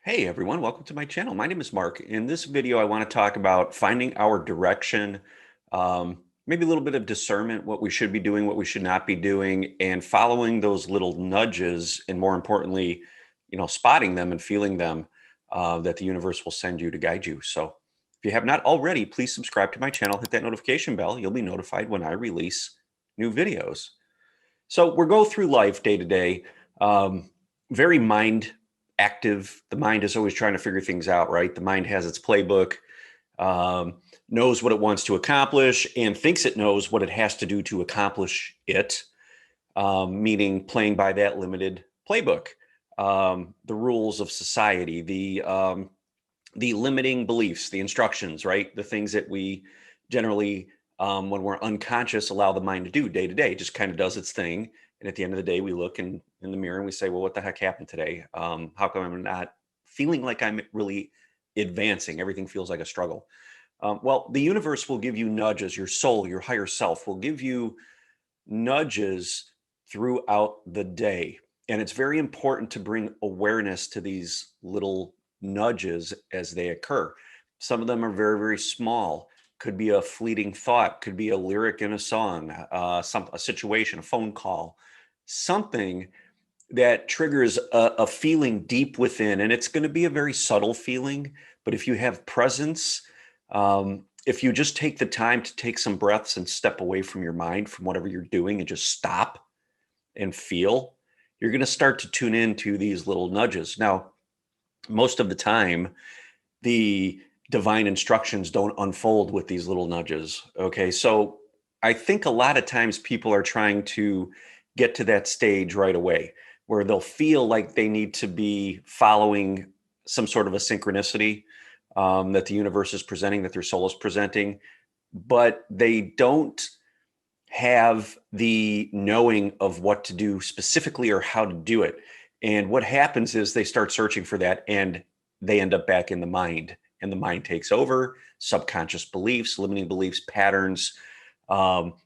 Hey everyone, welcome to my channel. My name is Mark. In this video, I want to talk about finding our direction, maybe a little bit of discernment, what we should be doing, what we should not be doing, and following those little nudges, and more importantly, spotting them and feeling them that the universe will send you to guide you. So if you have not already, please subscribe to my channel, hit that notification bell. You'll be notified when I release new videos. So we're going through life day to day, very mind active. The mind is always trying to figure things out, right? The mind has its playbook, knows what it wants to accomplish, and thinks it knows what it has to do to accomplish it, meaning playing by that limited playbook. The rules of society, the limiting beliefs, the instructions, right? The things that we generally, when we're unconscious, allow the mind to do day to day. It just kind of does its thing. And at the end of the day, we look in the mirror and we say, well, what the heck happened today? How come I'm not feeling like I'm really advancing? Everything feels like a struggle. Well, the universe will give you nudges. Your soul, your higher self will give you nudges throughout the day. And it's very important to bring awareness to these little nudges as they occur. Some of them are very, very small. Could be a fleeting thought, could be a lyric in a song, a situation, a phone call, something that triggers a feeling deep within. And it's going to be a very subtle feeling. But if you have presence, if you just take the time to take some breaths and step away from your mind, from whatever you're doing, and just stop and feel, you're going to start to tune into these little nudges. Now, most of the time, the divine instructions don't unfold with these little nudges. Okay. So I think a lot of times people are trying to get to that stage right away where they'll feel like they need to be following some sort of a synchronicity that the universe is presenting, that their soul is presenting, but they don't have the knowing of what to do specifically or how to do it. And what happens is they start searching for that and they end up back in the mind, and the mind takes over. Subconscious beliefs, limiting beliefs, patterns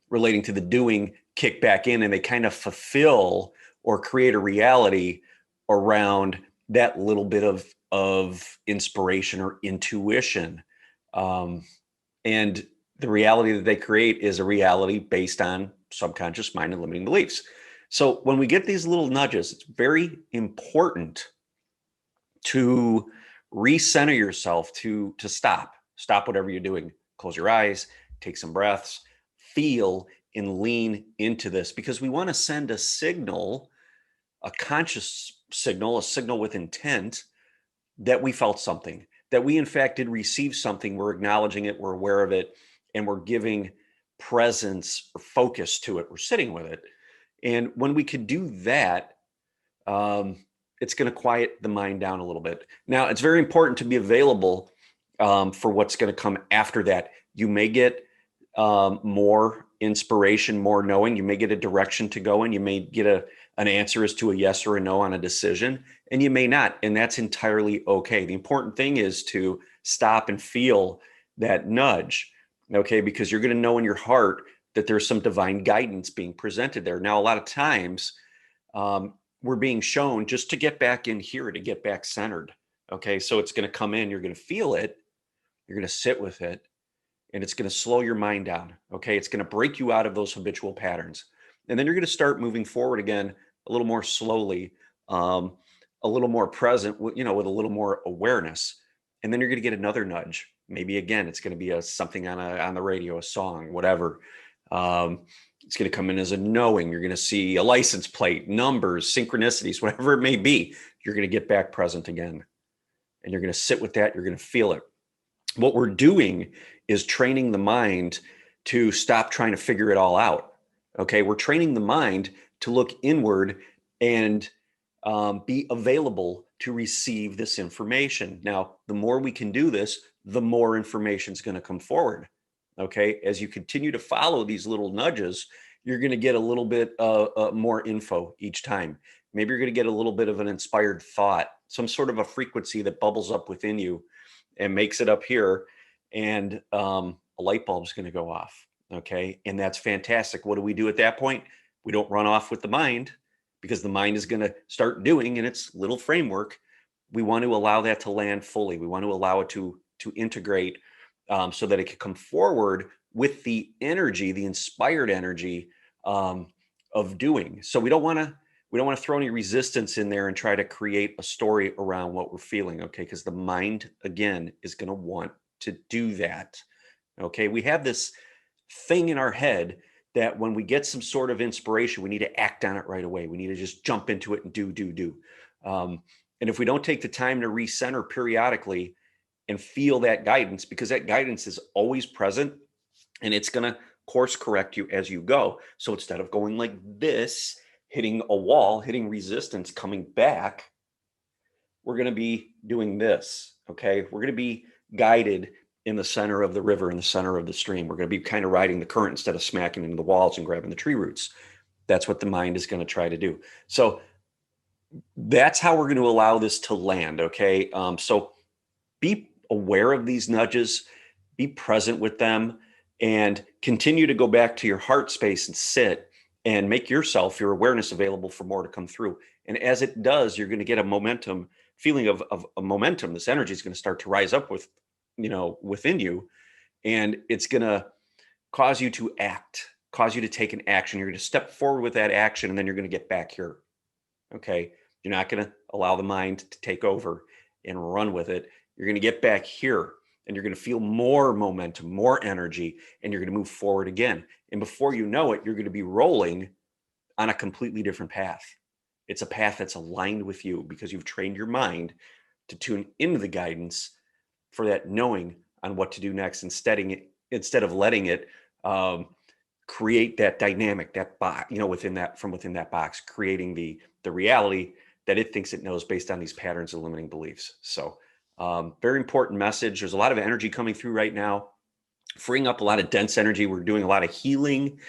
relating to the doing kick back in, and they kind of fulfill or create a reality around that little bit of inspiration or intuition. And the reality that they create is a reality based on subconscious mind and limiting beliefs. So when we get these little nudges, it's very important to recenter yourself, to stop whatever you're doing, close your eyes, take some breaths, feel and lean into this, because we want to send a signal, a conscious signal, a signal with intent that we felt something, that we in fact did receive something. We're acknowledging it, we're aware of it, and we're giving presence or focus to it. We're sitting with it. And when we could do that, it's going to quiet the mind down a little bit. Now, it's very important to be available for what's going to come after that. You may get more inspiration, more knowing. You may get a direction to go in. You may get an answer as to a yes or a no on a decision, and you may not. And that's entirely okay. The important thing is to stop and feel that nudge, okay? Because you're going to know in your heart that there's some divine guidance being presented there. Now, a lot of times, we're being shown just to get back in here, to get back centered. Okay. So it's going to come in, you're going to feel it, you're going to sit with it, and it's going to slow your mind down. Okay. It's going to break you out of those habitual patterns. And then you're going to start moving forward again, a little more slowly, a little more present, with a little more awareness. And then you're going to get another nudge. Maybe again, it's going to be something on the radio, a song, whatever. It's going to come in as a knowing. You're going to see a license plate, numbers, synchronicities, whatever it may be. You're going to get back present again. And you're going to sit with that. You're going to feel it. What we're doing is training the mind to stop trying to figure it all out. Okay. We're training the mind to look inward and be available to receive this information. Now, the more we can do this, the more information is going to come forward. Okay. As you continue to follow these little nudges, you're going to get a little bit more info each time. Maybe you're going to get a little bit of an inspired thought, some sort of a frequency that bubbles up within you and makes it up here. And a light bulb is going to go off. Okay. And that's fantastic. What do we do at that point? We don't run off with the mind, because the mind is going to start doing in its little framework we want to allow that to land fully. We want to allow it to integrate, so that it can come forward with the energy, the inspired energy, um, of doing. So we don't want to throw any resistance in there and try to create a story around what we're feeling. Okay, because the mind again is going to want to do that. Okay, we have this thing in our head that when we get some sort of inspiration, we need to act on it right away. We need to just jump into it and do. Um, and if we don't take the time to recenter periodically and feel that guidance, because that guidance is always present and it's going to course correct you as you go. So instead of going like this, hitting a wall, hitting resistance, coming back, we're going to be doing this. Okay. We're going to be guided in the center of the river, in the center of the stream. We're going to be kind of riding the current instead of smacking into the walls and grabbing the tree roots. That's what the mind is going to try to do. So that's how we're going to allow this to land. Okay. So be aware of these nudges, be present with them, and continue to go back to your heart space and sit and make yourself, your awareness available for more to come through. And as it does, you're going to get a momentum feeling of a momentum. This energy is going to start to rise up with, within you. And it's going to cause you to act, cause you to take an action. You're going to step forward with that action, and then you're going to get back here. Okay. You're not going to allow the mind to take over and run with it. You're going to get back here and you're going to feel more momentum, more energy, and you're going to move forward again. And before you know it, you're going to be rolling on a completely different path. It's a path that's aligned with you because you've trained your mind to tune into the guidance for that knowing on what to do next, instead of letting it create that dynamic, that box, within that box, creating the reality that it thinks it knows based on these patterns and limiting beliefs. So very important message. There's a lot of energy coming through right now, freeing up a lot of dense energy. We're doing a lot of healing.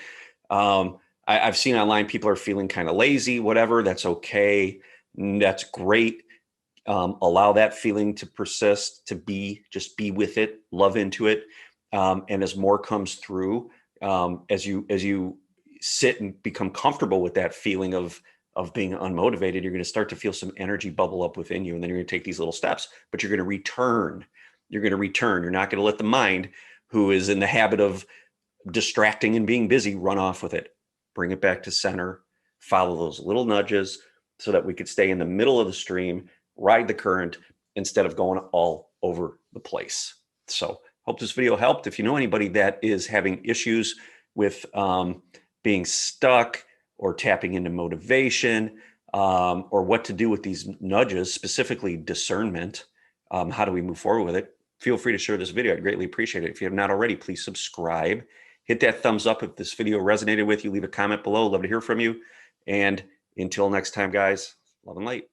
I've seen online people are feeling kind of lazy, whatever. That's okay. That's great. Allow that feeling to persist, just be with it, love into it. And as more comes through, as you sit and become comfortable with that feeling of being unmotivated, you're going to start to feel some energy bubble up within you. And then you're going to take these little steps, but you're going to return. You're going to return. You're not going to let the mind, who is in the habit of distracting and being busy, run off with it. Bring it back to center, follow those little nudges so that we could stay in the middle of the stream, ride the current instead of going all over the place. So hope this video helped. If you know anybody that is having issues with being stuck or tapping into motivation, or what to do with these nudges, specifically discernment, how do we move forward with it? Feel free to share this video. I'd greatly appreciate it. If you have not already, please subscribe. Hit that thumbs up if this video resonated with you. Leave a comment below. Love to hear from you. And until next time, guys, love and light.